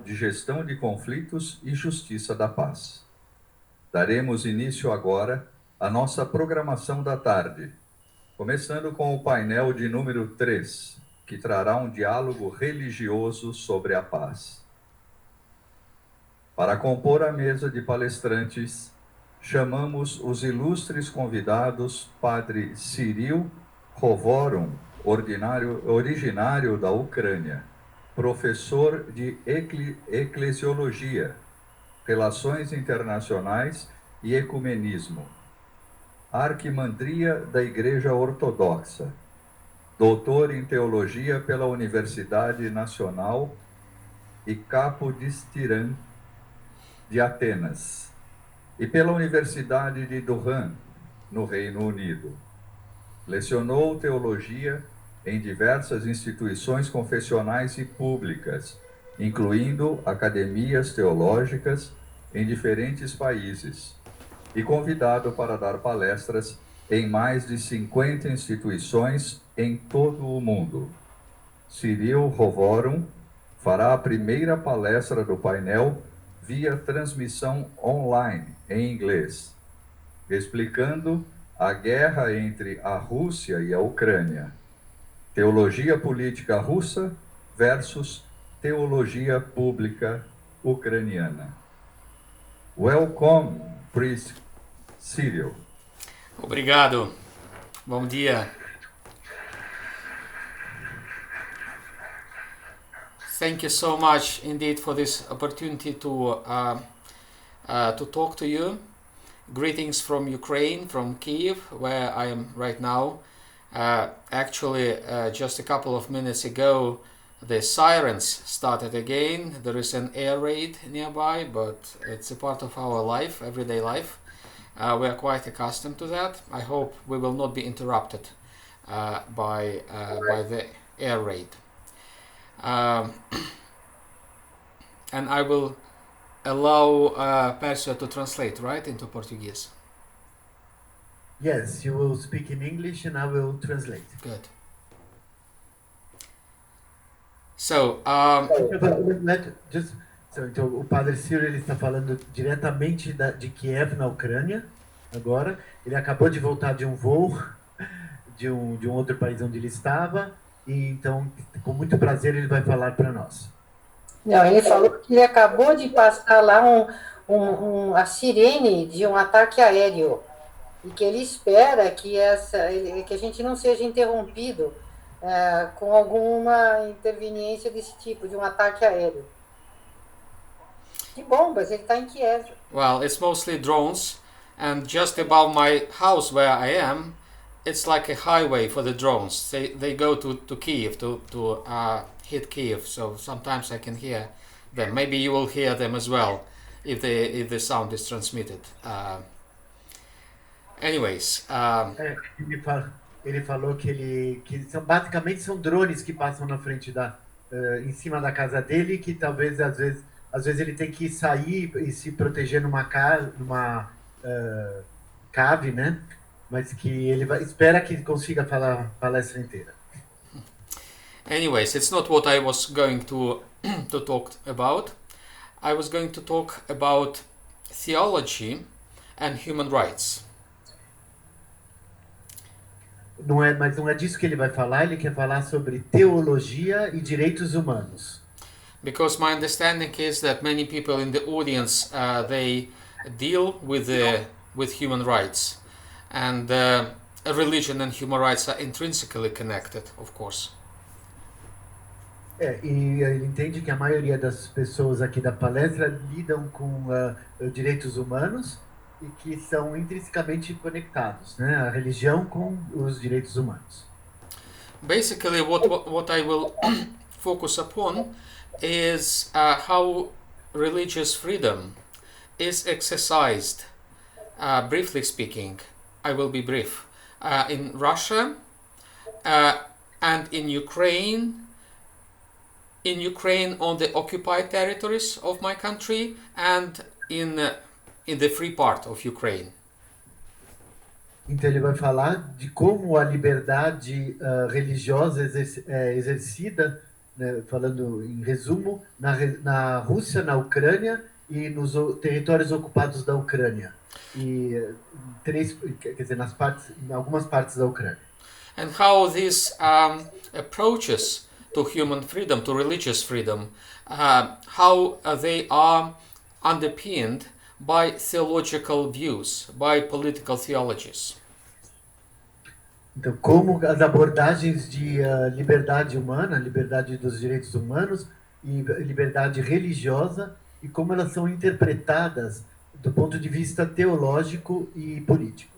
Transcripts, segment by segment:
de Gestão de Conflitos e Justiça da Paz. Daremos início agora à nossa programação da tarde, começando com o painel de número 3, que trará um diálogo religioso sobre a paz. Para compor a mesa de palestrantes, chamamos os ilustres convidados Padre Cyril Hovorum, originário da Ucrânia, professor de Eclesiologia, Relações Internacionais e Ecumenismo, Arquimandria da Igreja Ortodoxa, doutor em Teologia pela Universidade Nacional e Capodistrian de Atenas, e pela Universidade de Durham, no Reino Unido. Lecionou teologia em diversas instituições confessionais e públicas, incluindo academias teológicas em diferentes países, e convidado para dar palestras em mais de 50 instituições em todo o mundo. Cyril Hovorum fará a primeira palestra do painel via transmissão online em inglês, explicando a guerra entre a Rússia e a Ucrânia, teologia política russa versus teologia pública ucraniana. Welcome, Priest Cyril. Obrigado. Bom dia. Thank you so much indeed for this opportunity to talk to you. Greetings from Ukraine, from Kiev, where I am right now. Actually, just a couple of minutes ago, the sirens started again. There is an air raid nearby, but it's a part of our life, everyday life. We are quite accustomed to that. I hope we will not be interrupted by the air raid. And I will allow Persia to translate, right, into Portuguese. Yes, you will speak in English and I will translate. Good. So, então, o Padre Ciro ele está falando diretamente de Kiev, na Ucrânia, agora. Ele acabou de voltar de um voo de um outro país onde ele estava, e então, com muito prazer, ele vai falar para nós. Não, ele falou que ele acabou de passar lá a sirene de um ataque aéreo e que ele espera que a gente não seja interrompido com alguma interveniência desse tipo, de um ataque aéreo. Que bom, mas ele está em Kiev. Well, it's mostly drones, and just above my house where I am, it's like a highway for the drones. They go to Kiev to hit Kiev, so sometimes I can hear them. Maybe you will hear them as well if the sound is transmitted. Anyways, ele falou que basicamente são drones que passam na frente em cima da casa dele, que talvez às vezes ele tem que sair e se proteger numa cave, né? Mas que ele espera que consiga falar a palestra inteira. Anyways, it's not what I was going to talk about. I was going to talk about theology and human rights. Mas não é disso que ele vai falar. Ele quer falar sobre teologia e direitos humanos. Because my understanding is that many people in the audience they deal with human rights, and religion and human rights are intrinsically connected, of course. E ele entende que a maioria das pessoas aqui da palestra lidam com direitos humanos e que são intrinsecamente conectados, né? A religião com os direitos humanos. Basically, what I will focus upon is how religious freedom is exercised. Briefly speaking, I will be brief. In Russia and in Ukraine on the occupied territories of my country, and in the free part of Ukraine. Então ele vai falar de como a liberdade religiosa é exercida né, falando em resumo, na Rússia, na Ucrânia e nos territórios ocupados da Ucrânia. E quer dizer, em algumas partes da Ucrânia. And how these approaches to human freedom, to religious freedom, how they are underpinned by theological views, by political theologies. Então, como as abordagens de liberdade humana, liberdade dos direitos humanos e liberdade religiosa, e como elas são interpretadas do ponto de vista teológico e político.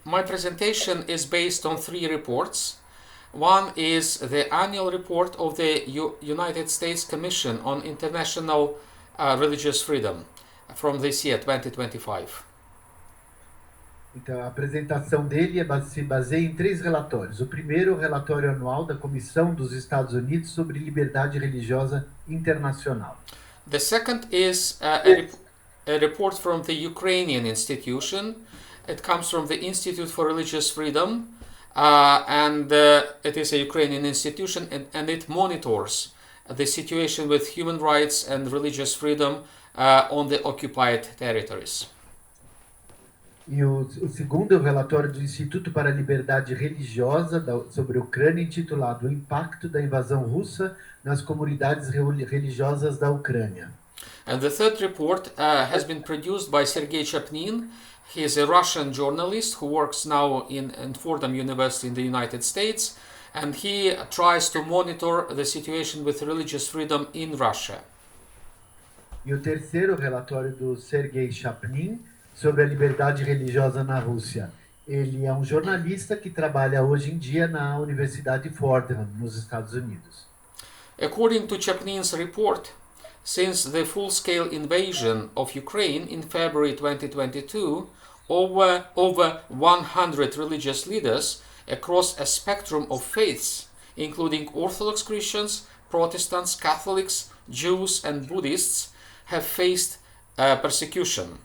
My presentation is based on 3 reports. One is the annual report of the United States Commission on International Religious Freedom from this year, 2025. Então, a apresentação dele se baseia em 3 relatórios. O primeiro, o relatório anual da Comissão dos Estados Unidos sobre Liberdade Religiosa Internacional. The second is a report from the Ukrainian institution. It comes from the Institute for Religious Freedom, and it is a Ukrainian institution, and it monitors the situation with human rights and religious freedom on the occupied territories. E o segundo é o relatório do Instituto para a Liberdade Religiosa sobre a Ucrânia, intitulado O Impacto da Invasão Russa nas Comunidades Religiosas da Ucrânia. And the third report has been produced by Sergei Chapnin. He is a Russian journalist who works now in Fordham University in the United States, and he tries to monitor the situation with religious freedom in Russia. E o terceiro relatório do Sergei Chapnin sobre a liberdade religiosa na Rússia. Ele é um jornalista que trabalha hoje em dia na Universidade Fordham, nos Estados Unidos. According to Chapnin's report, since the full-scale invasion of Ukraine in February 2022, over 100 religious leaders across a spectrum of faiths, including Orthodox Christians, Protestants, Catholics, Jews, and Buddhists, have faced persecution.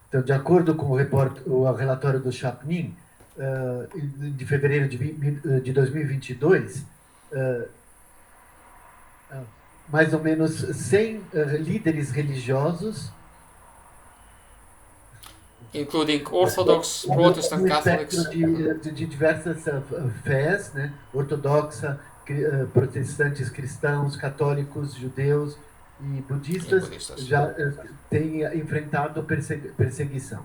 Então, de acordo com o relatório do Chapnin, de fevereiro de 2022, mais ou menos 100 líderes religiosos, including Orthodox, Protestant, Catholics, de diversas fés, né? Ortodoxa, protestantes, cristãos, católicos, judeus e budistas já têm enfrentado perseguição.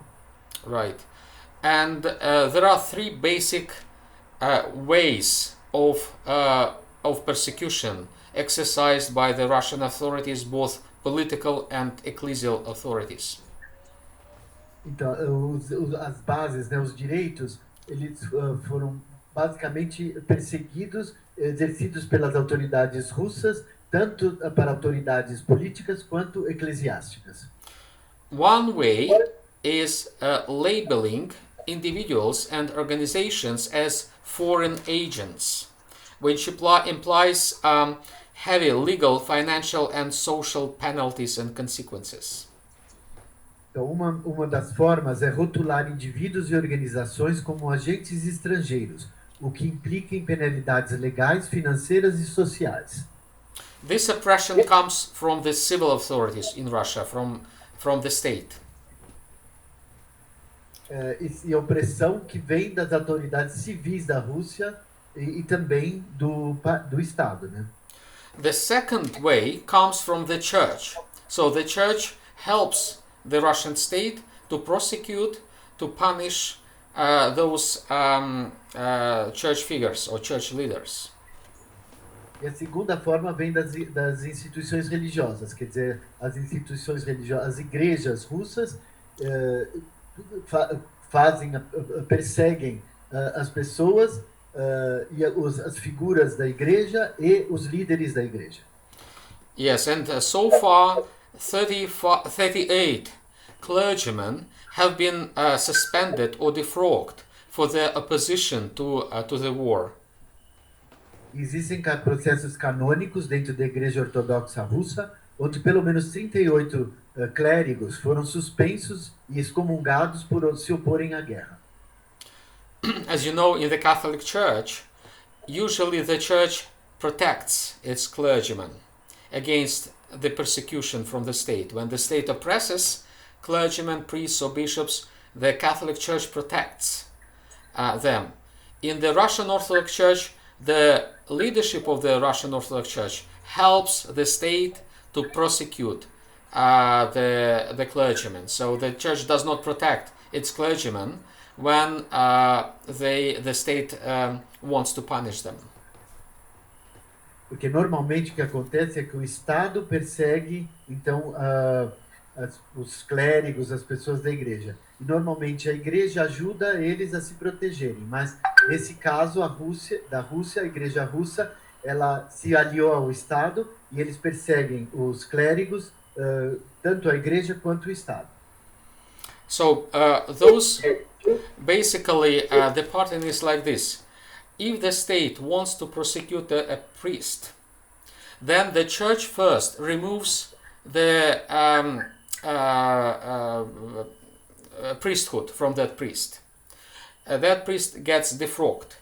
Right. And there are 3 basic ways of persecution exercised by the Russian authorities, both political and ecclesial authorities. Então, as bases, né, os direitos, eles foram basicamente perseguidos, exercidos pelas autoridades russas, tanto para autoridades políticas quanto eclesiásticas. One way is labeling individuals and organizations as foreign agents, which implies heavy legal, financial, and social penalties and consequences. Então, uma das formas é rotular indivíduos e organizações como agentes estrangeiros, o que implica em penalidades legais, financeiras e sociais. This oppression comes from the civil authorities in Russia, from the state. E a opressão que vem das autoridades civis da Rússia e também do Estado, né? The second way comes from the church. So the church helps the Russian state to prosecute, to punish those church figures or church leaders. E a segunda forma vem das instituições religiosas, quer dizer, as instituições religiosas, as igrejas russas perseguem as pessoas e as figuras da igreja e os líderes da igreja. Yes, and so far 38 clergymen have been suspended or defrocked for their opposition to the war. Existem processos canônicos dentro da Igreja Ortodoxa Russa, onde pelo menos 38 clérigos foram suspensos e excomungados por se oporem à guerra. as you know, in the Catholic Church, usually the Church protects its clergymen against the persecution from the state. When the state oppresses clergymen, priests, or bishops, the Catholic Church protects them. In the Russian Orthodox Church, the leadership of the Russian Orthodox Church helps the state to prosecute the clergymen. So the Church does not protect its clergymen when the state wants to punish them. Porque normalmente o que acontece é que o Estado persegue, então, os clérigos, as pessoas da igreja. E normalmente a igreja ajuda eles a se protegerem. Mas nesse caso, a igreja russa, ela se aliou ao Estado e eles perseguem os clérigos, tanto a igreja quanto o Estado. So those basically the pattern is like this. If the state wants to prosecute a priest, then the church first removes the priesthood from that priest. That priest gets defrocked.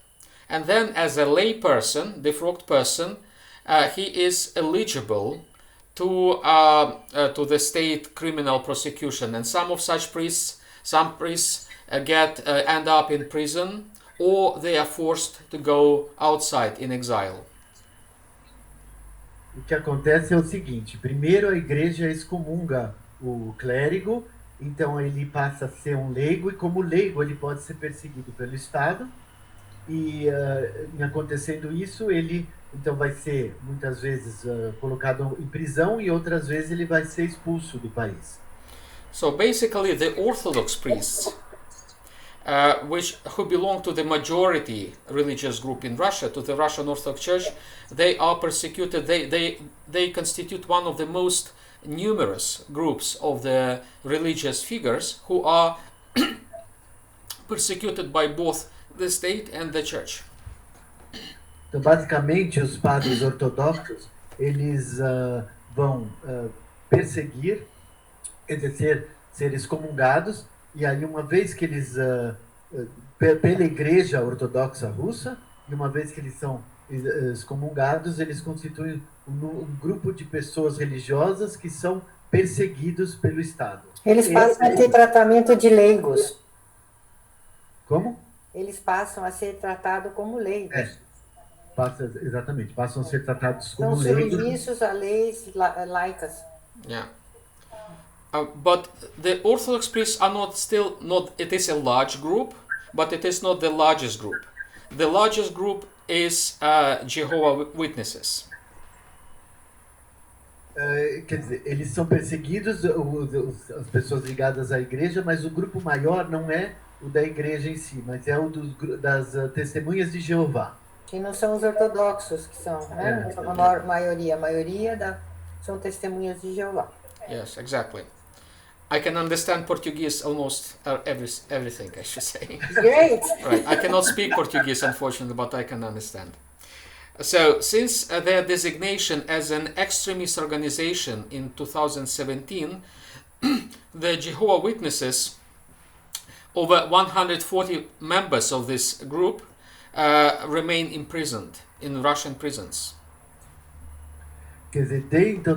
And then as a lay person, defrocked person, he is eligible to the state criminal prosecution. And some priests end up in prison, or they are forced to go outside in exile. O que acontece é o seguinte: primeiro a igreja excomunga o clérigo, então ele passa a ser um leigo, e como leigo ele pode ser perseguido pelo Estado, e em acontecendo isso, ele então vai ser muitas vezes colocado em prisão, e outras vezes ele vai ser expulso do país. So basically the Orthodox priests, who belong to the majority religious group in Russia, to the Russian Orthodox Church, they are persecuted. They constitute one of the most numerous groups of the religious figures who are persecuted by both the state and the church. Então, basicamente, os padres ortodoxos, eles vão perseguir, quer dizer, ser excomungados, e aí uma vez que eles, pela igreja ortodoxa russa, e uma vez que eles são excomungados, eles constituem um grupo de pessoas religiosas que são perseguidos pelo Estado. Eles passam a ter tratamento de leigos. Como? Eles passam a ser tratados como leigos. Exatamente, passam a ser tratados como leigos. São submissos a leis laicas. Yeah. But the Orthodox priests are not. It is a large group, but it is not the largest group. The largest group is Jehovah's Witnesses. Quer dizer, eles são perseguidos, as pessoas ligadas à igreja, mas o grupo maior não é o da igreja em si, mas é o das testemunhas de Jeová. Que não são os ortodoxos, que são, né? A maioria são testemunhas de Jeová. Yes, exactly. I can understand Portuguese almost everything, I should say. Great! Right. I cannot speak Portuguese, unfortunately, but I can understand. So, since their designation as an extremist organization in 2017, the Jehovah's Witnesses, over 140 members of this group, remain imprisoned in Russian prisons. Quer dizer,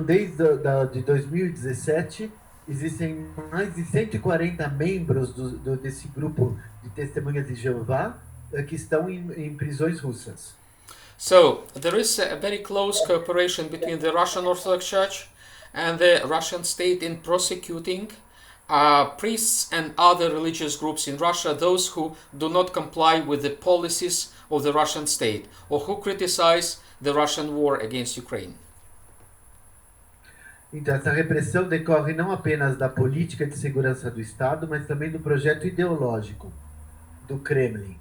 desde de 2017, existem mais de 140 membros desse grupo de testemunhas de Jeová que estão em prisões russas. So, there is a very close cooperation between the Russian Orthodox Church and the Russian state in prosecuting priests and other religious groups in Russia, those who do not comply with the policies of the Russian state or who criticize the Russian war against Ukraine. Então, essa repressão decorre não apenas da política de segurança do Estado, mas também do projeto ideológico do Kremlin,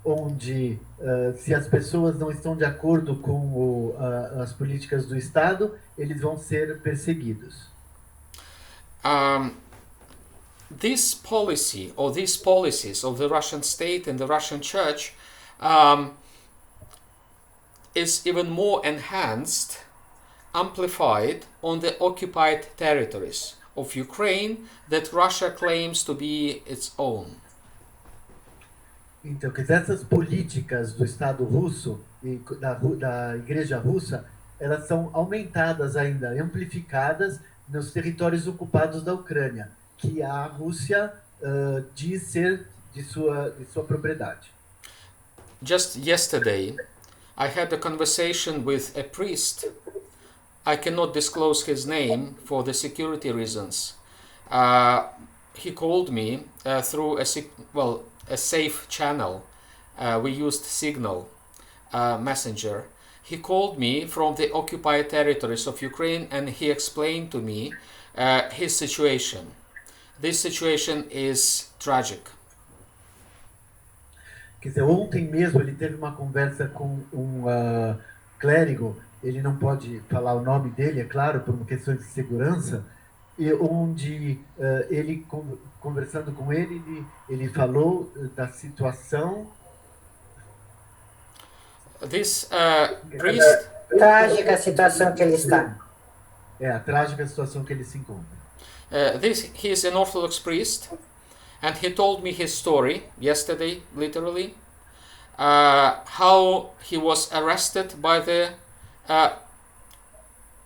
onde, se as pessoas não estão de acordo com as políticas do Estado, eles vão ser perseguidos. This policy, or these policies of the Russian state and the Russian church is even more enhanced, amplified on the occupied territories of Ukraine that Russia claims to be its own. Então, que essas políticas do Estado russo e da Igreja Russa, elas são aumentadas ainda, amplificadas nos territórios ocupados da Ucrânia, que a Rússia diz ser de sua propriedade. Just yesterday, I had a conversation with a priest. I cannot disclose his name for the security reasons. He called me through a safe channel. We used Signal Messenger. He called me from the occupied territories of Ukraine and he explained to me his situation. This situation is tragic. Quer dizer, ontem mesmo ele teve uma conversa com um clérigo, ele não pode falar o nome dele, é claro, por questões de segurança, e onde ele, conversando com ele falou da situação. This priest. Trágica situação que ele está. É a trágica situação que ele se encontra. He is an Orthodox priest, and he told me his story yesterday, literally, how he was arrested by the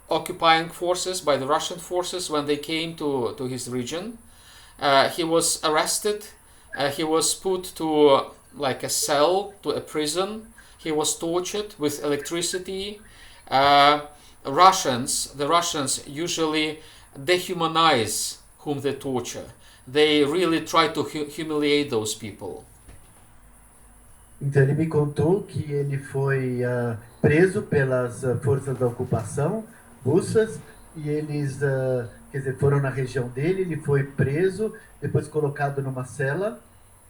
occupying forces, by the Russian forces when they came to his region. He was arrested, he was put to like a cell, to a prison, he was tortured with electricity. The Russians usually dehumanize whom they torture. They really try to humiliate those people. Então ele me contou que ele foi preso pelas forças da ocupação russas e eles, quer dizer, foram na região dele, ele foi preso, depois colocado numa cela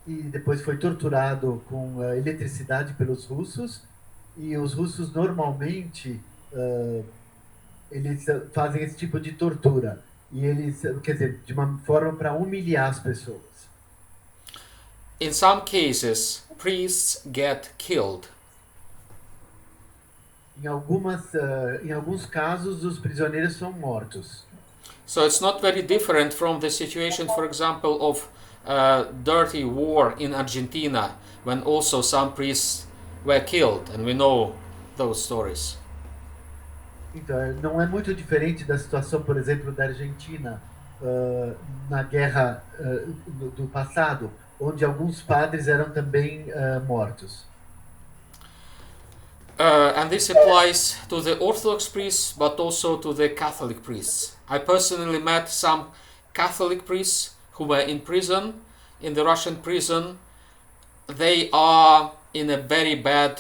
e depois foi torturado com eletricidade pelos russos. E os russos normalmente eles fazem esse tipo de tortura. E eles, quer dizer, de uma forma para humilhar as pessoas. In some cases, priests get killed. Em alguns casos, os prisioneiros são mortos. So it's not very different from the situation, for example, of dirty war in Argentina, when also some priests were killed, and we know those stories. Então, não é muito diferente da situação, por exemplo, da Argentina na guerra do passado, onde alguns padres eram também mortos. And this applies to the Orthodox priests, but also to the Catholic priests. I personally met some Catholic priests who were in prison, in the Russian prison. They are in a very bad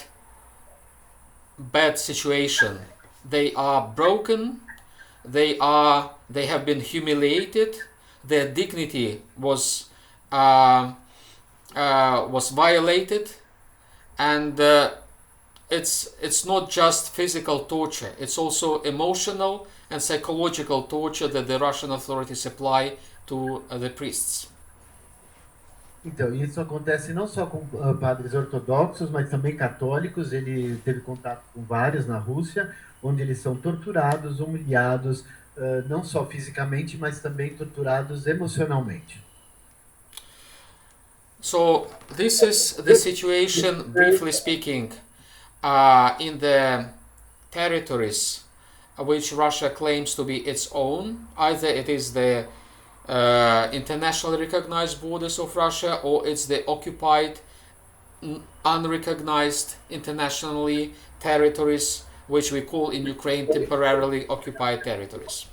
situation. They are broken. They have been humiliated. Their dignity was violated, and it's not just physical torture. It's also emotional and psychological torture that the Russian authorities apply to the priests. Então, isso acontece não só com padres ortodoxos, mas também católicos. Ele teve contato com vários na Rússia, onde eles são torturados, humilhados, não só fisicamente, mas também torturados emocionalmente. So this is the situation, briefly speaking, in the territories which Russia claims to be its own. Either it is the internationally recognized borders of Russia, or it's the occupied, unrecognized internationally territories, which we call in Ukraine temporarily occupied territories.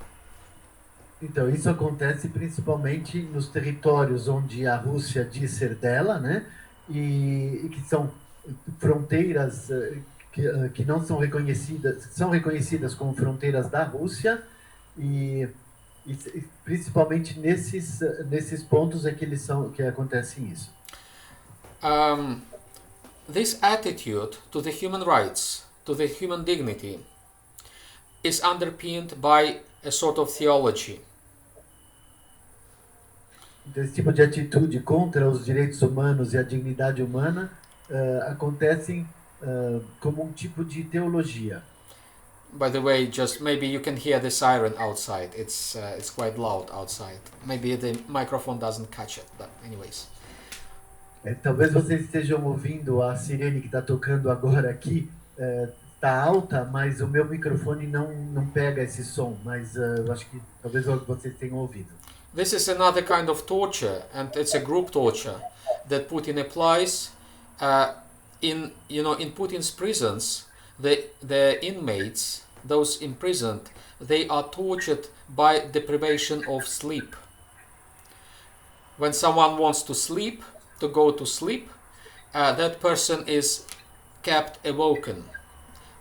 Então, isso acontece principalmente nos territórios onde a Rússia diz ser dela, né? E que são fronteiras que não são reconhecidas como fronteiras da Rússia, e principalmente nesses pontos é que acontece isso. This attitude to the human rights, to the human dignity, is underpinned by a sort of theology. Então, esse tipo de atitude contra os direitos humanos e a dignidade humana acontecem como tipo de teologia. By the way, just maybe you can hear the siren outside. It's quite loud outside. Maybe the microphone doesn't catch it, but anyways. Talvez vocês estejam ouvindo a sirene que está tocando agora aqui. Está alta, mas o meu microfone não pega esse som. Mas eu acho que talvez vocês tenham ouvido. This is another kind of torture, and it's a group torture that Putin applies. In Putin's prisons, the inmates, those imprisoned, they are tortured by deprivation of sleep. When someone wants to sleep, to go to sleep, that person is kept awoken.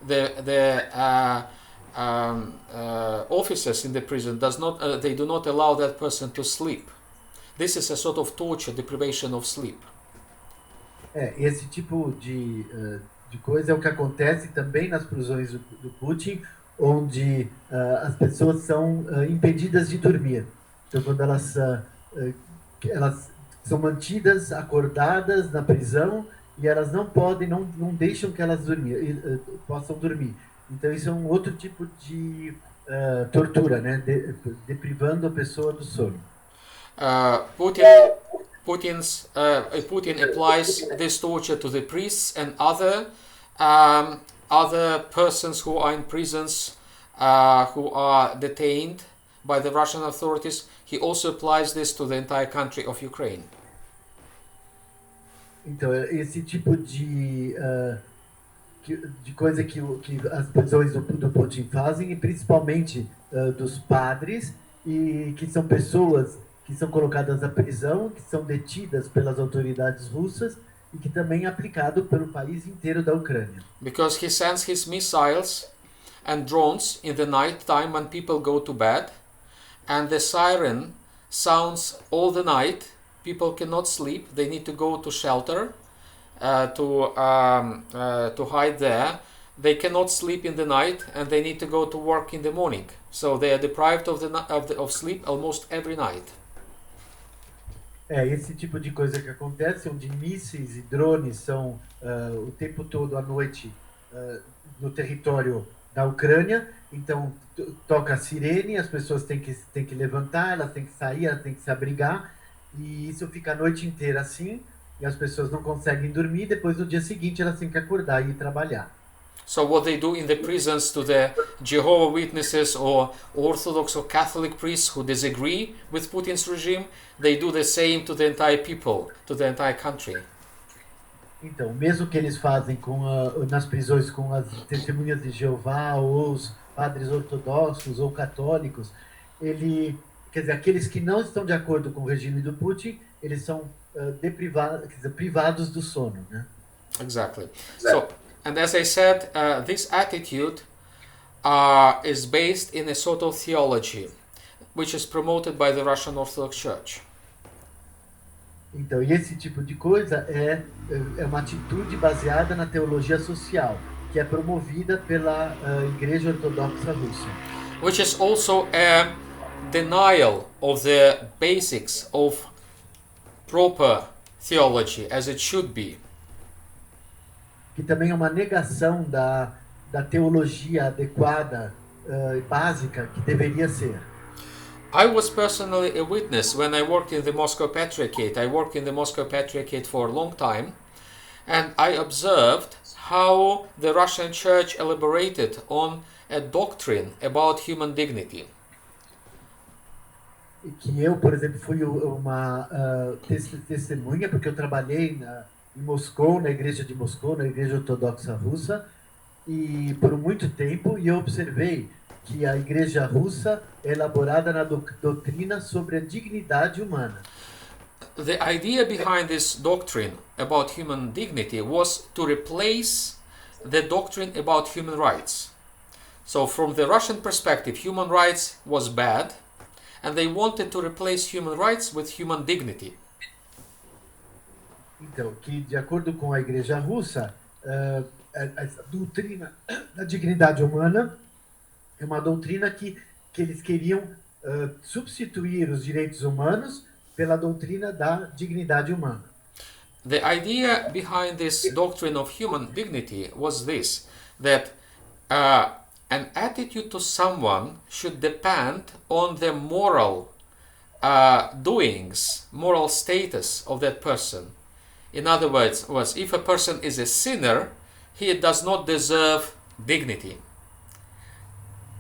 The officers in the prison they do not allow that person to sleep. This is a sort of torture, deprivation of sleep. Esse tipo de coisa é o que acontece também nas prisões do Putin, onde as pessoas são impedidas de dormir. Então, quando elas são mantidas acordadas na prisão e elas não podem, não deixam que elas possam dormir. Então, isso é um outro tipo de tortura, né? Deprivando a pessoa do sono. Putin applies this torture to the priests and other persons who are in prisons, who are detained by the Russian authorities. He also applies this to the entire country of Ukraine. Então, esse tipo de coisa que as prisões do Putin fazem, e principalmente dos padres, e que são pessoas que são colocadas na prisão, que são detidas pelas autoridades russas, e que também é aplicado pelo país inteiro da Ucrânia. Because he sends his missiles and drones in the night time when people go to bed, and the siren sounds all the night. People cannot sleep. They need to go to shelter to hide there. They cannot sleep in the night, and they need to go to work in the morning. So they are deprived of sleep almost every night. Esse tipo de coisa que acontece, onde mísseis e drones são o tempo todo à noite no território da Ucrânia. Então toca a sirene, as pessoas têm que levantar, elas têm que sair, elas têm que se abrigar, e isso fica a noite inteira assim, e as pessoas não conseguem dormir. Depois no dia seguinte elas têm que acordar e ir trabalhar. So what they do in the prisons to the Jehovah's Witnesses or Orthodox or Catholic priests who disagree with Putin's regime, they do the same to the entire people, to the entire country. Então, mesmo que eles fazem nas prisões com as testemunhas de Jeová ou os padres ortodoxos ou católicos, quer dizer, aqueles que não estão de acordo com o regime do Putin, eles são privados do sono, né? Exactly. So, and as I said, this attitude is based in a sort of theology, which is promoted by the Russian Orthodox Church. Então, e esse tipo de coisa é uma atitude baseada na teologia social, que é promovida pela Igreja Ortodoxa Russa. Which is also a denial of the basics of proper theology as it should be. Que também é uma negação da teologia adequada e básica que deveria ser. I was personally a witness when I worked in the Moscow Patriarchate. I worked in the Moscow Patriarchate for a long time, and I observed how the Russian Church elaborated on a doctrine about human dignity. E que eu, por exemplo, fui uma testemunha, porque eu trabalhei em Moscou, na igreja de Moscou, na igreja ortodoxa russa, e por muito tempo, e eu observei que a igreja russa é elaborada na doutrina sobre a dignidade humana. The idea behind this doctrine about human dignity was to replace the doctrine about human rights. So from the Russian perspective, human rights was bad, and they wanted to replace human rights with human dignity. Então, que de acordo com a igreja russa, a doutrina da dignidade humana é uma doutrina que eles queriam substituir os direitos humanos pela doutrina da dignidade humana. The idea behind this doctrine of human dignity was this, that an attitude to someone should depend on the moral doings, moral status of that person. In other words, if a person is a sinner, he does not deserve dignity.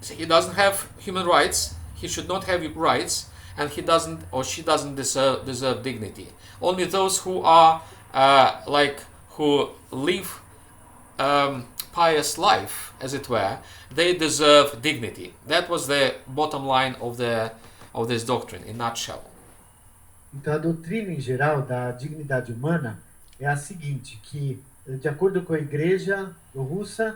So he doesn't have human rights, he should not have rights, and he doesn't or she doesn't deserve dignity. Only those who are who live pious life, as it were, they deserve dignity. That was the bottom line of this doctrine, in a nutshell. Então, a doutrina em geral da dignidade humana é a seguinte, que, de acordo com a igreja russa,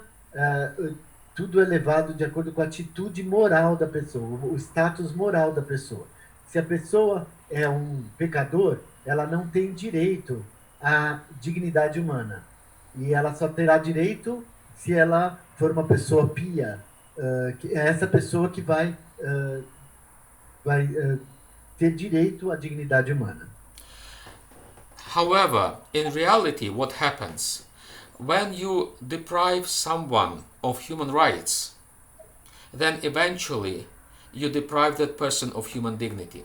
tudo é levado de acordo com a atitude moral da pessoa, o status moral da pessoa. Se a pessoa é um pecador, ela não tem direito à dignidade humana. E ela só terá direito se ela for uma pessoa pia. É essa pessoa que vai ter direito à dignidade humana. However, in reality, what happens when you deprive someone of human rights, then eventually you deprive that person of human dignity.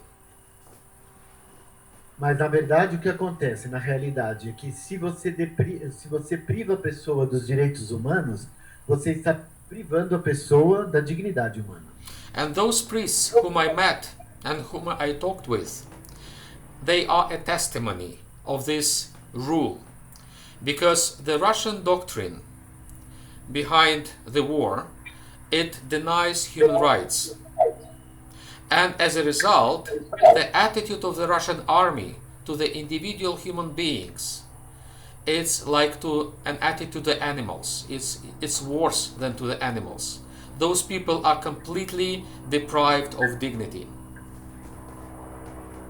Mas na verdade o que acontece na realidade é que se você priva a pessoa dos direitos humanos, você está privando a pessoa da dignidade humana. And those priests whom I met and whom I talked with, they are a testimony of this rule, because the Russian doctrine behind the war, it denies human rights, and as a result, the attitude of the Russian army to the individual human beings, it's like to an attitude to the animals. It's worse than to the animals. Those people are completely deprived of dignity.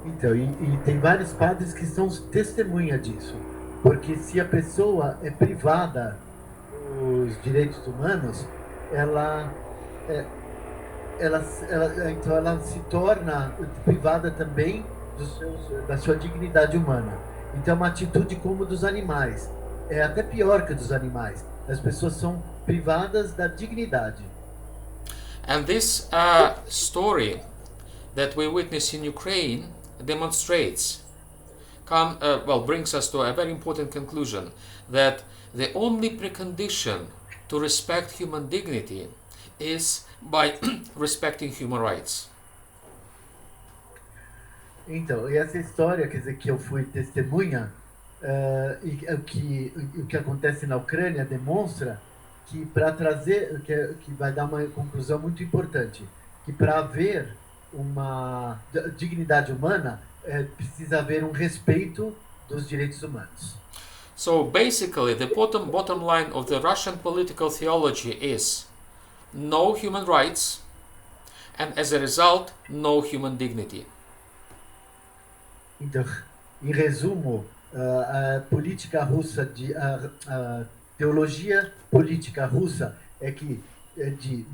Então, e tem vários padres que são testemunha disso, porque se a pessoa é privada dos direitos humanos, então ela se torna privada também da sua dignidade humana. Então é uma atitude como dos animais, é até pior que dos animais. As pessoas são privadas da dignidade. And this story that we witness in Ukraine demonstrates, brings us to a very important conclusion, that the only precondition to respect human dignity is by respecting human rights. Então, e essa história, quer dizer, que eu fui testemunha, o que acontece na Ucrânia demonstra que para trazer, que vai dar uma conclusão muito importante, que para haver uma dignidade humana, precisa haver respeito dos direitos humanos. So basically, the bottom line of the Russian political theology is no human rights, and as a result, no human dignity. Então, em resumo, a política russa, a teologia política russa é de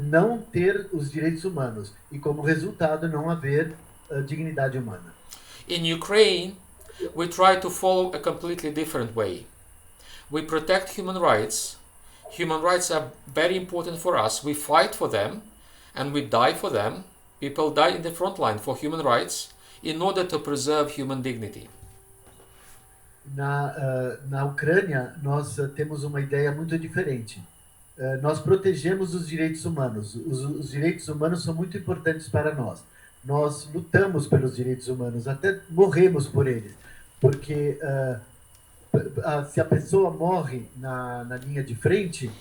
não ter os direitos humanos e, como resultado, não haver dignidade humana. In Ukraine, we try to follow a completely different way. We protect human rights. Human rights are very important for us. We fight for them and we die for them. People die in the front line for human rights in order to preserve human dignity. Na Ucrânia, nós temos uma ideia muito diferente. Nós protegemos os direitos humanos. Os direitos humanos são muito importantes para nós. Nós lutamos pelos direitos humanos, até morremos por eles. Porque se a pessoa morre na linha de frente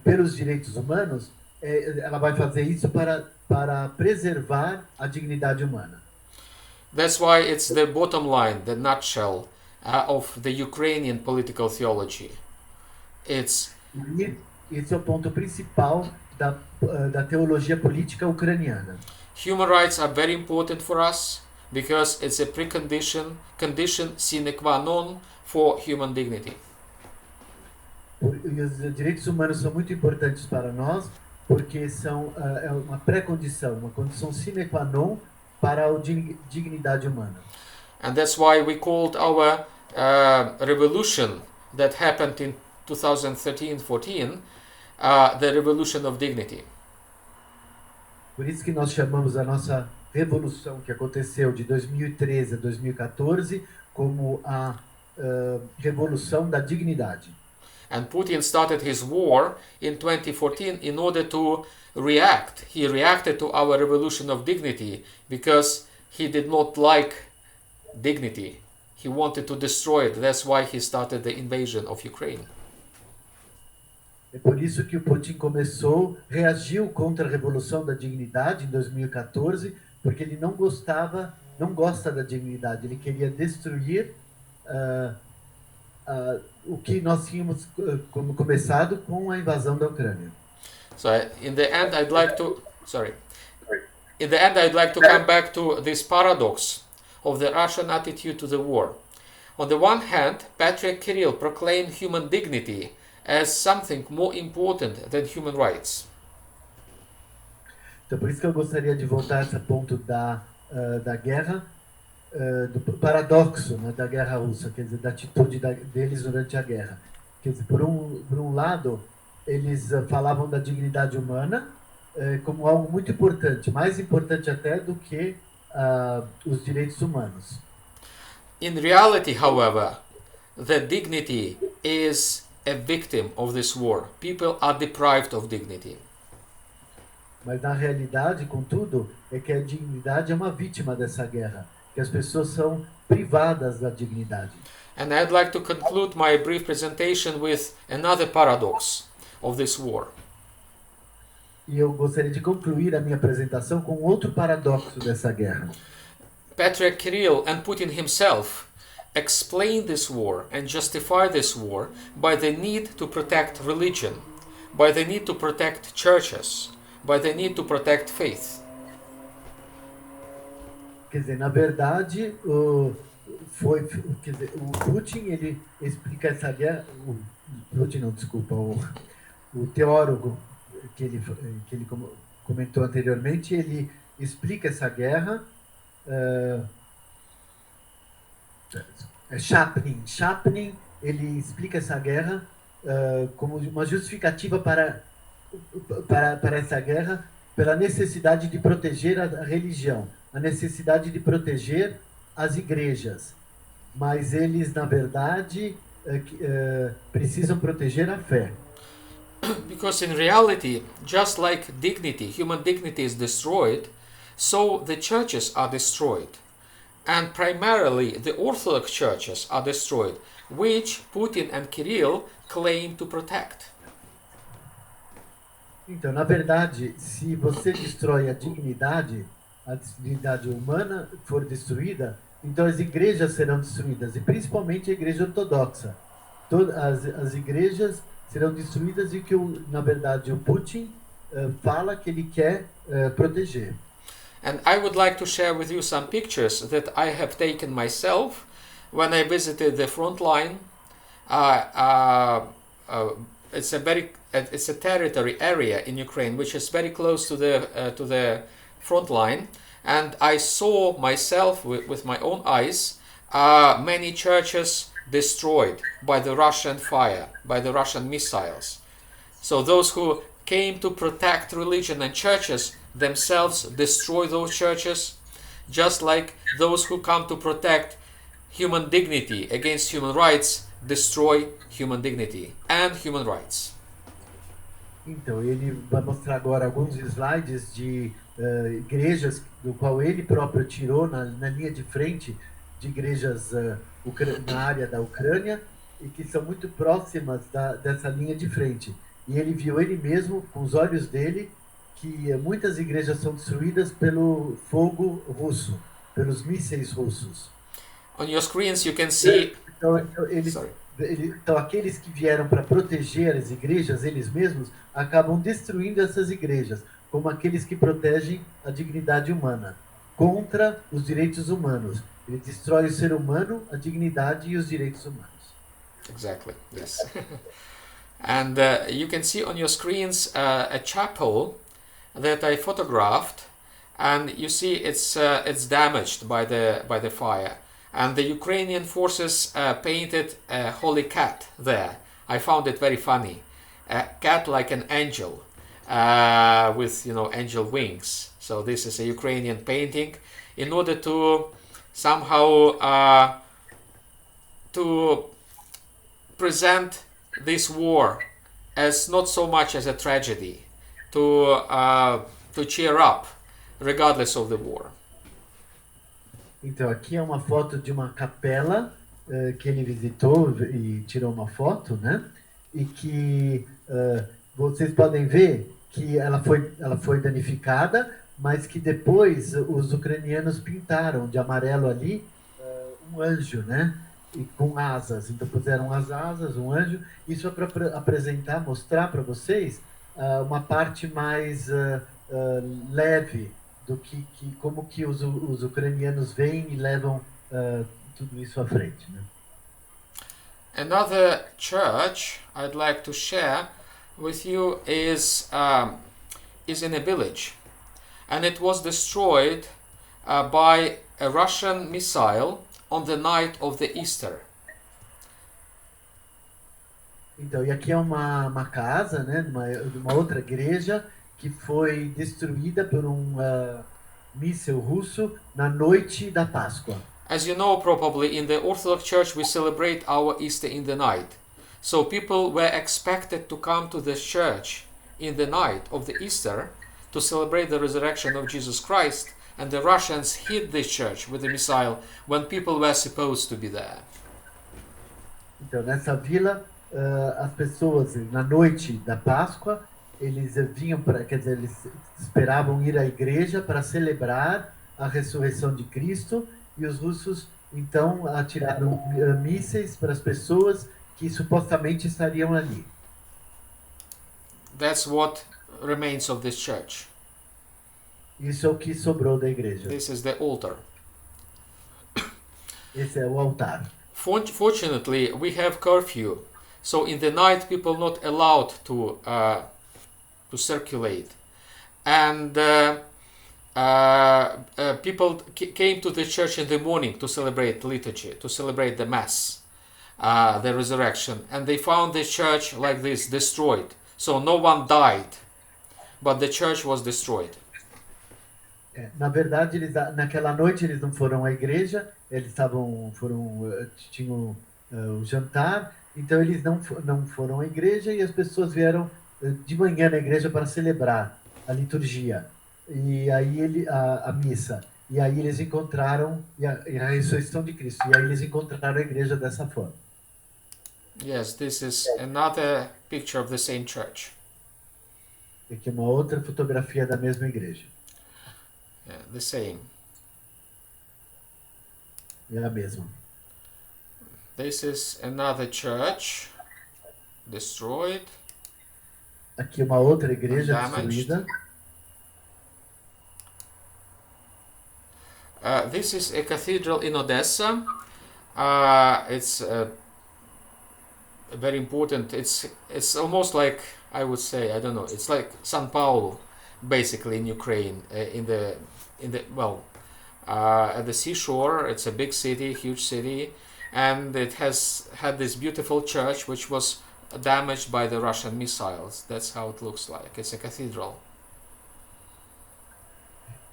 pelos direitos humanos, ela vai fazer isso para preservar a dignidade humana. That's why it's the bottom line, the nutshell of the Ukrainian political theology. Esse é o ponto principal da teologia política ucraniana. Human rights are very important for us because it's a condition sine qua non for human dignity. Os direitos humanos são muito importantes para nós porque é uma pré-condição, uma condição sine qua non para a dignidade humana. And that's why we called our revolution that happened in 2013-14 the revolution of dignity. Por isso que nós chamamos a nossa revolução que aconteceu de 2013 a 2014 como a revolução da dignidade. And Putin started his war in 2014 in order to react. He reacted to our revolution of dignity because he did not like dignity. He wanted to destroy it. That's why he started the invasion of Ukraine. É por isso que o Putin reagiu contra a Revolução da Dignidade em 2014, porque ele não gosta da dignidade, ele queria destruir o que nós tínhamos começado com a invasão da Ucrânia. So in the end, I'd like to come back to this paradox of the Russian attitude to the war. On the one hand, Patriarch Kirill proclaimed human dignity as something more important than human rights. Então, por isso que eu gostaria de voltar a esse ponto da guerra, do paradoxo, né, da guerra russa, quer dizer, da atitude deles durante a guerra. Quer dizer, por um lado, eles falavam da dignidade humana como algo muito importante, mais importante até do que os direitos humanos. In reality, however, the dignity is a victim of this war. People are deprived of dignity. Mas na realidade, contudo, é que a dignidade é uma vítima dessa guerra, que as pessoas são privadas da dignidade. And I'd like to conclude my brief presentation with another paradox of this war. E eu gostaria de concluir a minha apresentação com outro paradoxo dessa guerra. Patriarch Kirill and Putin himself explain this war and justify this war by the need to protect religion, by the need to protect churches, by the need to protect faith. Quer dizer, na verdade, o Putin, ele explica essa guerra, o teólogo que ele comentou anteriormente, ele explica essa guerra, Chaplin, ele explica essa guerra como uma justificativa para essa guerra, pela necessidade de proteger a religião, a necessidade de proteger as igrejas. Mas eles, na verdade, precisam proteger a fé. Because in reality, just like dignity, human dignity is destroyed, so the churches are destroyed. And primarily the Orthodox churches are destroyed, which Putin and Kirill claim to protect. Então, na verdade, se você destrói a dignidade humana for destruída, então as igrejas serão destruídas, e principalmente a igreja ortodoxa. As igrejas serão destruídas e que, na verdade, o Putin fala que ele quer proteger. And I would like to share with you some pictures that I have taken myself when I visited the front line. It's a territory area in Ukraine which is very close to the front line, and I saw myself with my own eyes many churches destroyed by the Russian fire, by the Russian missiles. So those who came to protect religion and churches themselves destroy those churches, just like those who come to protect human dignity against human rights destroy human dignity and human rights. Então, ele vai mostrar agora alguns slides de igrejas do qual ele próprio tirou na linha de frente de igrejas na área da Ucrânia e que são muito próximas dessa linha de frente. E ele viu ele mesmo, com os olhos dele, que muitas igrejas são destruídas pelo fogo russo, pelos mísseis russos. On your screens you can see... Então, aqueles que vieram para proteger as igrejas, eles mesmos, acabam destruindo essas igrejas, como aqueles que protegem a dignidade humana, contra os direitos humanos. Ele destrói o ser humano, a dignidade e os direitos humanos. Exactly, yes. And you can see on your screens a chapel that I photographed, and you see it's damaged by the fire. And the Ukrainian forces painted a holy cat there. I found it very funny. A cat like an angel with, angel wings. So this is a Ukrainian painting in order to somehow to present this war as not so much as a tragedy, to cheer up regardless of the war. Então, aqui é uma foto de uma capela que ele visitou e tirou uma foto, né? E que vocês podem ver que ela foi danificada, mas que depois os ucranianos pintaram de amarelo ali um anjo, né? E com asas. Então puseram as asas, um anjo. Isso é para apresentar, mostrar para vocês uma parte mais leve do que como que os ucranianos veem e levam tudo isso à frente, né? Another church I'd like to share with you is in a village, and it was destroyed by a Russian missile on the night of the Easter. Então, e aqui é uma casa, né, de uma outra igreja que foi destruída por míssil russo na noite da Páscoa. As you know, probably in the Orthodox Church we celebrate our Easter in the night. So people were expected to come to the church in the night of the Easter to celebrate the resurrection of Jesus Christ, and the Russians hit this church with a missile when people were supposed to be there. Então, nessa vila, as pessoas, na noite da Páscoa, eles vinham quer dizer, eles esperavam ir à igreja para celebrar a ressurreição de Cristo, e os russos, então, atiraram mísseis para as pessoas que supostamente estariam ali. That's what remains of this church. Isso é o que sobrou da igreja. This is the altar. Esse é o altar. Fortunately, we have curfew, so in the night people not allowed to circulate, and people came to the church in the morning to celebrate liturgy, to celebrate the mass, the resurrection, and they found the church like this, destroyed. So no one died, but the church was destroyed. Na verdade, naquela noite eles não foram à igreja, eles tinham o jantar, então eles não foram à igreja, e as pessoas vieram de manhã na igreja para celebrar a liturgia, e aí a missa, e aí eles encontraram a ressurreição de Cristo, e aí eles encontraram a igreja dessa forma. Yes, this is another picture of the same church. Aqui é uma outra fotografia da mesma igreja. Yeah, the same. É a mesma. This is another church destroyed. Aqui uma outra igreja Damaged. destruída. This is a cathedral in Odessa. It's very important. It's almost like, I would say, I don't know, it's like São Paulo, basically, in Ukraine, at the seashore. It's a big city, huge city, and it has had this beautiful church which was damaged by the Russian missiles. That's how it looks like. It's a cathedral.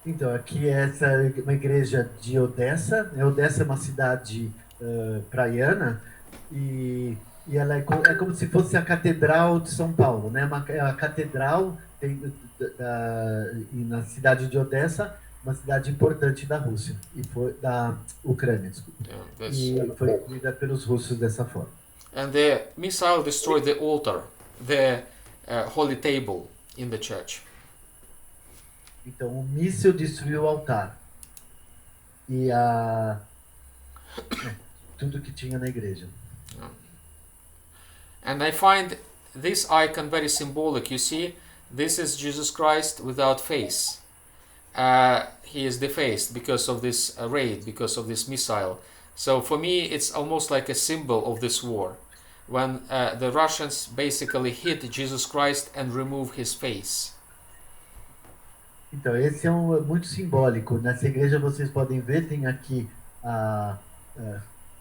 Então, aqui essa é uma igreja de Odessa. Odessa é uma cidade praiana, e ela é como se fosse a Catedral de São Paulo, né? A catedral na cidade de Odessa, uma cidade importante da Rússia, e foi da Ucrânia, desculpa. E foi destruída pelos russos dessa forma. And the missile destroyed the altar, the holy table in the church. Então, o míssil destruiu o altar e tudo que tinha na igreja. And I find this icon very symbolic. You see, this is Jesus Christ without face. He is defaced because of this raid, because of this missile. So for me, it's almost like a symbol of this war, when the Russians basically hit Jesus Christ and remove his face. Então, esse é muito simbólico. Nessa igreja vocês podem ver, tem aqui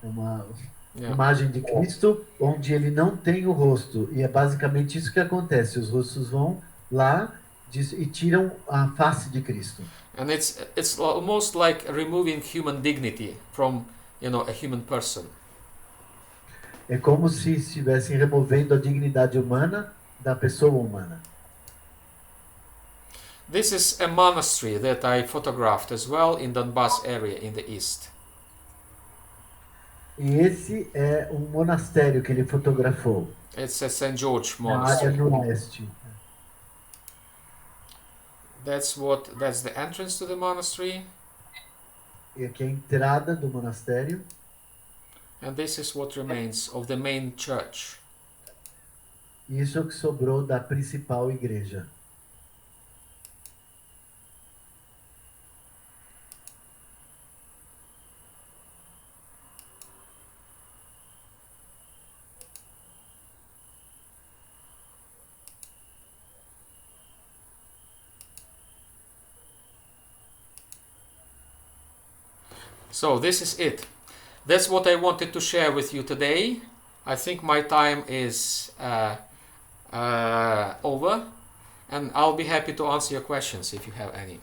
uma imagem de Cristo, onde ele não tem o rosto. E é basicamente isso que acontece. Os russos vão lá e tiram a face de Cristo. And it's almost like removing human dignity from, a human person. é como se estivessem removendo a dignidade humana da pessoa humana. This is a monastery that I photographed as well in Donbass area in the east. E esse é um monastério que ele fotografou It's a St. George na área monastery. no leste. That's the entrance to the monastery, E aqui é a entrada do monastério. and this is what remains of the main church. E isso é o que sobrou da principal igreja. So this is it. That's what I wanted to share with you today. I think my time is over, and I'll be happy to answer your questions if you have any.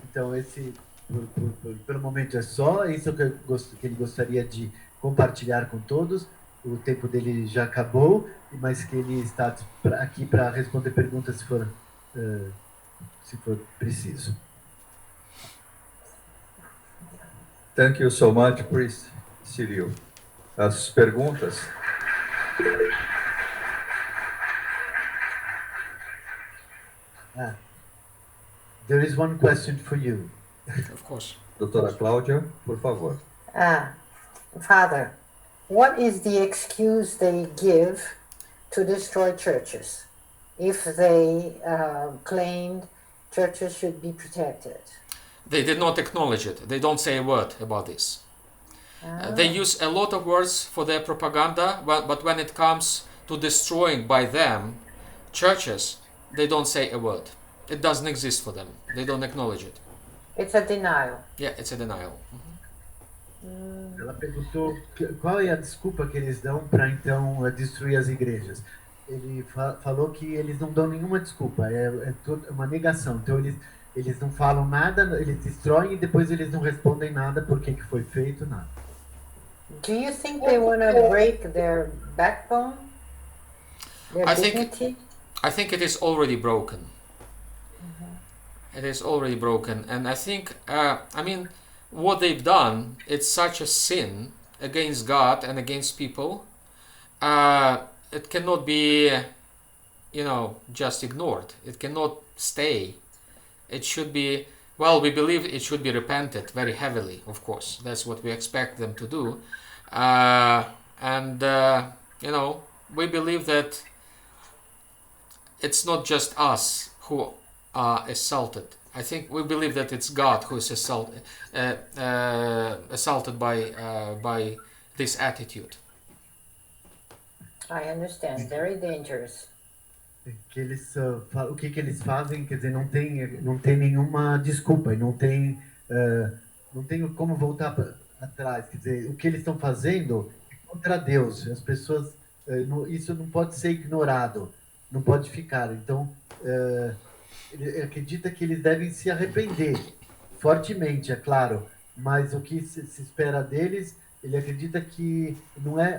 Então, pelo momento é só isso que ele gostaria de compartilhar com todos. O tempo dele já acabou, mas que ele está aqui para responder perguntas se for preciso. Thank you so much, Priest Cyril. As perguntas. There is one question for you. Of course. Doutora Cláudia, por favor. Father, what is the excuse they give to destroy churches if they claimed churches should be protected? They did not acknowledge it. They don't say a word about this. They use a lot of words for their propaganda, but when it comes to destroying by them churches, they don't say a word. It doesn't exist for them. They don't acknowledge it. It's a denial. Yeah, it's a denial. Ela perguntou qual é a desculpa que eles dão para então destruir as igrejas. Ele falou que eles não dão nenhuma desculpa, é uma negação. Então eles não falam nada, eles destroem e depois eles não respondem nada por que foi feito, nada. Do you think they want to break their backbone? Their dignity? I think it is already broken. It is already broken, and I think what they've done, it's such a sin against God and against people. It cannot be, just ignored. It cannot stay. It should be, we believe it should be repented very heavily, of course. That's what we expect them to do. We believe that it's not just us who are assaulted. I think we believe that it's God who is assaulted by this attitude. I understand. Very dangerous. Que eles, o que eles fazem, quer dizer, não tem nenhuma desculpa, não tem como voltar atrás. Quer dizer, o que eles estão fazendo é contra Deus. As pessoas, isso não pode ser ignorado, não pode ficar. Então, ele acredita que eles devem se arrepender fortemente, é claro, mas o que se espera deles, ele acredita que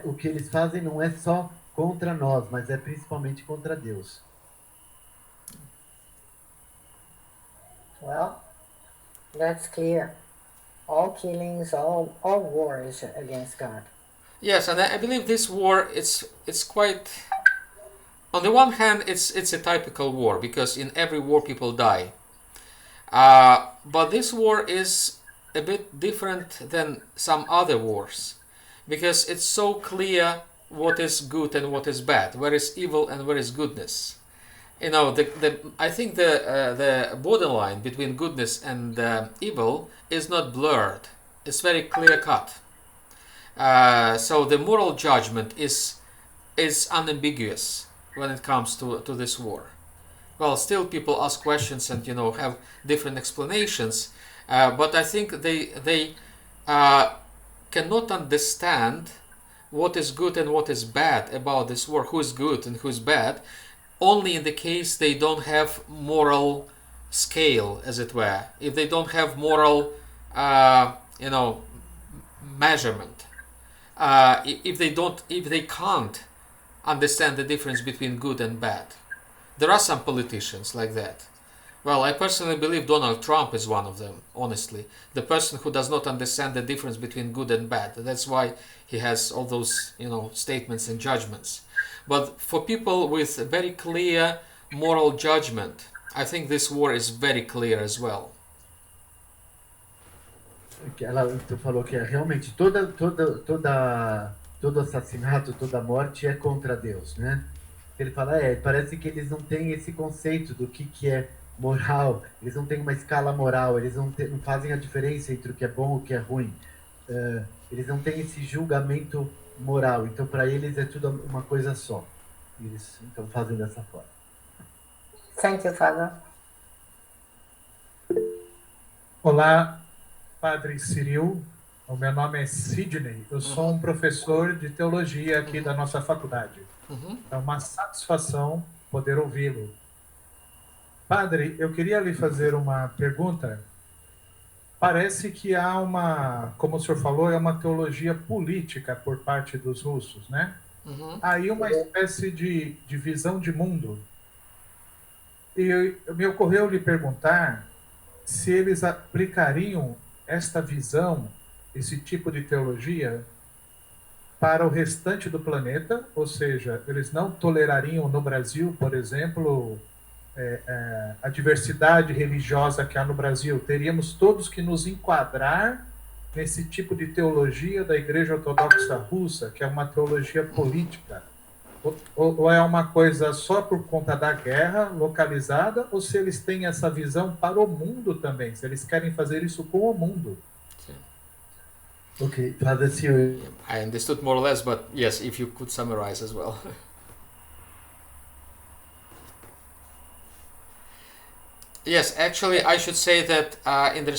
o que eles fazem não é só contra nós, mas é principalmente contra Deus. Well, that's clear. All killings, all war is against God. Yes, and I believe this war, it's quite... On the one hand, it's a typical war, because in every war people die. But this war is a bit different than some other wars, because it's so clear what is good and what is bad, where is evil and where is goodness. I think the borderline between goodness and evil is not blurred. It's very clear cut. So the moral judgment is unambiguous when it comes to this war. Well, still people ask questions and have different explanations, but I think they cannot understand what is good and what is bad about this war, who is good and who is bad, only in the case they don't have moral scale, as it were. If they don't have moral measurement, if they can't understand the difference between good and bad. There are some politicians like that. Well, I personally believe Donald Trump is one of them, honestly. The person who does not understand the difference between good and bad. That's why he has all those, statements and judgments. But for people with very clear moral judgment, I think this war is very clear as well. Ela então, falou que realmente todo assassinato, toda morte é contra Deus, né? Ele fala, parece que eles não têm esse conceito do que é moral, eles não têm uma escala moral, eles não fazem a diferença entre o que é bom e o que é ruim. Eles não têm esse julgamento moral, então para eles é tudo uma coisa só. Eles então fazem dessa forma. Thank you, Father. Olá, Padre Cyril. O meu nome é Sidney. Eu sou um professor de teologia aqui da nossa faculdade. É uma satisfação poder ouvi-lo. Padre, eu queria lhe fazer uma pergunta. Parece que há como o senhor falou, é uma teologia política por parte dos russos, né? Há aí uma espécie de visão de mundo. E me ocorreu lhe perguntar se eles aplicariam esta visão, esse tipo de teologia, para o restante do planeta, ou seja, eles não tolerariam no Brasil, por exemplo, a diversidade religiosa que há no Brasil. Teríamos todos que nos enquadrar nesse tipo de teologia da Igreja Ortodoxa Russa, que é uma teologia política. Ou é uma coisa só por conta da guerra localizada, ou se eles têm essa visão para o mundo também, se eles querem fazer isso com o mundo. Ok, Father Cyril. I understood more or less, but yes, if you could summarize as well. Yes, actually, I should say that in the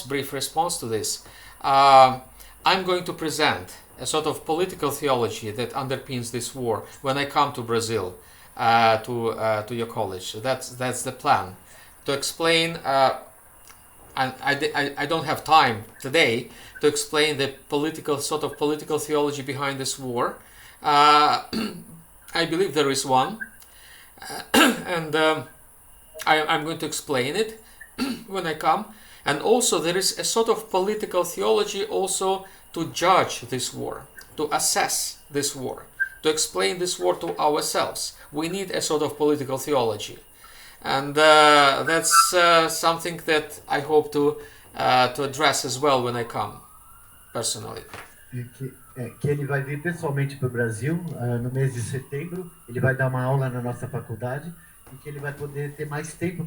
brief response to this, I'm going to present a sort of political theology that underpins this war when I come to Brazil, to your college. That's the plan, to explain. And I don't have time today to explain the political theology behind this war. I believe there is one, and I'm going to explain it when I come. And also there is a sort of political theology also to judge this war, to assess this war, to explain this war to ourselves. We need a sort of political theology. And that's something that I hope to address as well when I come, personally. Que ele vai vir pessoalmente para o Brasil no mês de setembro. Ele vai dar uma aula na nossa faculdade e que ele vai poder ter mais tempo